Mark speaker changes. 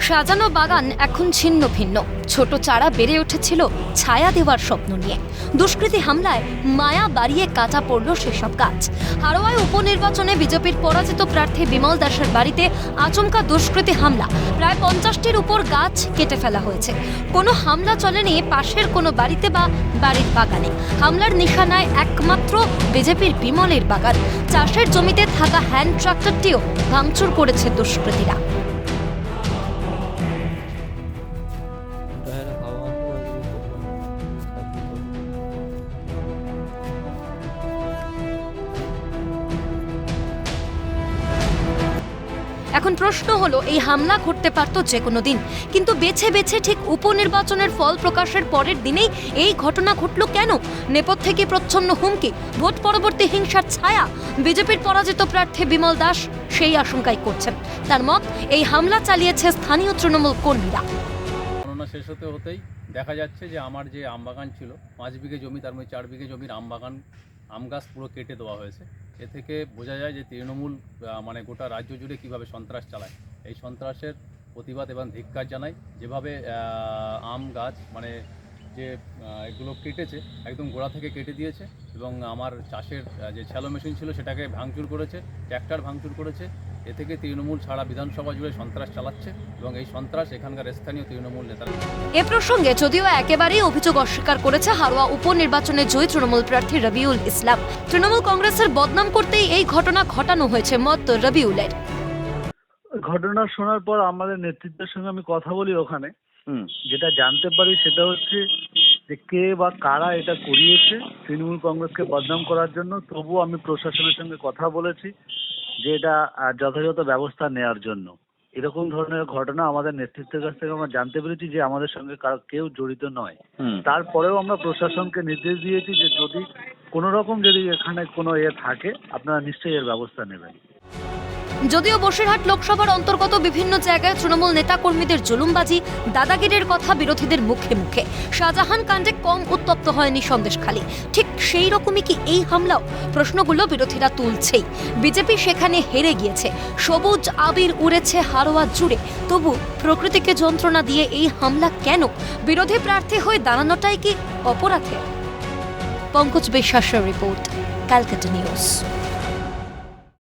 Speaker 1: সাজানো বাগান এখন ছিন্ন ভিন্ন। ছোট চারা বেড়ে উঠেছিল ছায়া দেওয়ার স্বপ্ন নিয়ে। দুষ্কৃতী হামলায় মায়া বাড়িয়ে কাটা পড়ল সেসব গাছ। হারোয়ায় উপনির্বাচনে বিজেপির পরাজিত প্রার্থী বিমল দাসের বাড়িতে আচমকা দুষ্কৃতী হামলা। প্রায় 50টির উপর গাছ কেটে ফেলা হয়েছে। কোনো হামলা চলেনি পাশের কোনো বাড়িতে বা বাড়ির বাগানে। হামলার নিশানায় একমাত্র বিজেপির বিমলের বাগান। চাষের জমিতে থাকা হ্যান্ড ট্রাক্টরটিও ভাঙচুর করেছে দুষ্কৃতীরা। এখন প্রশ্ন হলো, এই হামলা ঘটতে পারত যে কোনো দিন, কিন্তু বেছে বেছে ঠিক উপনির্বাচনের ফল প্রকাশের পরের দিনেই এই ঘটনা ঘটল কেন? নেপথ্যে কি প্রচ্ছন্ন হুমকি, ভোট পরবর্তী হিংসার ছায়া? বিজেপির পরাজিত প্রার্থী বিমল দাস সেই আশঙ্কাই করছেন। তার মত, এই হামলা চালিয়েছে স্থানীয় তৃণমূল কর্মীরা।
Speaker 2: গণনা শেষ হতেই দেখা যাচ্ছে যে আমার যে আমবাগান ছিল 5 বিঘে জমি, তার মধ্যে 4 বিঘে জমির আম গাছ পুরো কেটে দেওয়া হয়েছে। এ থেকে বোঝা যায় যে তৃণমূল মানে গোটা রাজ্য জুড়ে কীভাবে সন্ত্রাস চালায়। এই সন্ত্রাসের প্রতিবাদ এবং ধিক্কার জানাই। যেভাবে আম গাছ মানে যে এগুলো কেটেছে, একদম গোড়া থেকে কেটে দিয়েছে এবং আমার চাষের যে শ্যালো মেশিন ছিল সেটাকে ভাঙচুর করেছে, ট্র্যাক্টর ভাঙচুর করেছে। এ থেকে তৃণমূল সারা বিধানসভা জুড়ে সন্ত্রাস চালাচ্ছে এবং এই সন্ত্রাস এখানকার স্থানীয় তৃণমূল নেতারা।
Speaker 1: এ প্রসঙ্গে যদিও একেবারেই অভিযোগ অস্বীকার করেছে হারোয়া উপনির্বাচনে জয়ী তৃণমূল প্রার্থী রবিউল ইসলাম। তৃণমূল কংগ্রেসের বদনাম করতেই এই ঘটনা ঘটানো হয়েছে মত রবিউলের।
Speaker 3: ঘটনা শোনার পর আমাদের নেতৃত্বের সঙ্গে আমি কথা বলি ওখানে। যেটা জানতে পারি সেটা হচ্ছে যে কে বা কারা এটা করিয়েছে তৃণমূল কংগ্রেসকে বদনাম করার জন্য। তবুও আমি প্রশাসনের সঙ্গে কথা বলেছি যে এটা যথাযথ ব্যবস্থা নেওয়ার জন্য। এরকম ধরনের ঘটনা আমাদের নেতৃত্বের কাছ থেকে আমরা জানতে পেরেছি যে আমাদের সঙ্গে কেউ জড়িত নয়। তারপরেও আমরা প্রশাসনকে নির্দেশ দিয়েছি যে যদি কোনো রকম যদি এখানে কোনো থাকে আপনারা নিশ্চয়ই এর ব্যবস্থা নেবেন।
Speaker 1: যদিও বসিরহাট লোকসভার অন্তর্গত বিভিন্ন জায়গায় তৃণমূল নেতাকর্মীদের জুলুমবাজি, দাদাগিরির কথা বিরোধীদের মুখে মুখে, শাহজাহান কাণ্ডে কম উত্তপ্ত হয়নি সন্দেশখালী। ঠিক সেই রকমই কি এই হামলাও? প্রশ্নগুলো বিরোধীরা তুলছেই। বিজেপি সেখানে হেরে গিয়েছে, সবুজ আবির উড়েছে হারোয়া জুড়ে। তবু প্রকৃতিকে যন্ত্রণা দিয়ে এই হামলা কেন? বিরোধী প্রার্থী হয়ে দাঁড়ানোটাই কি অপরাধে? পঙ্কজ বিশ্বাসের রিপোর্ট, ক্যালকাটা নিউজ।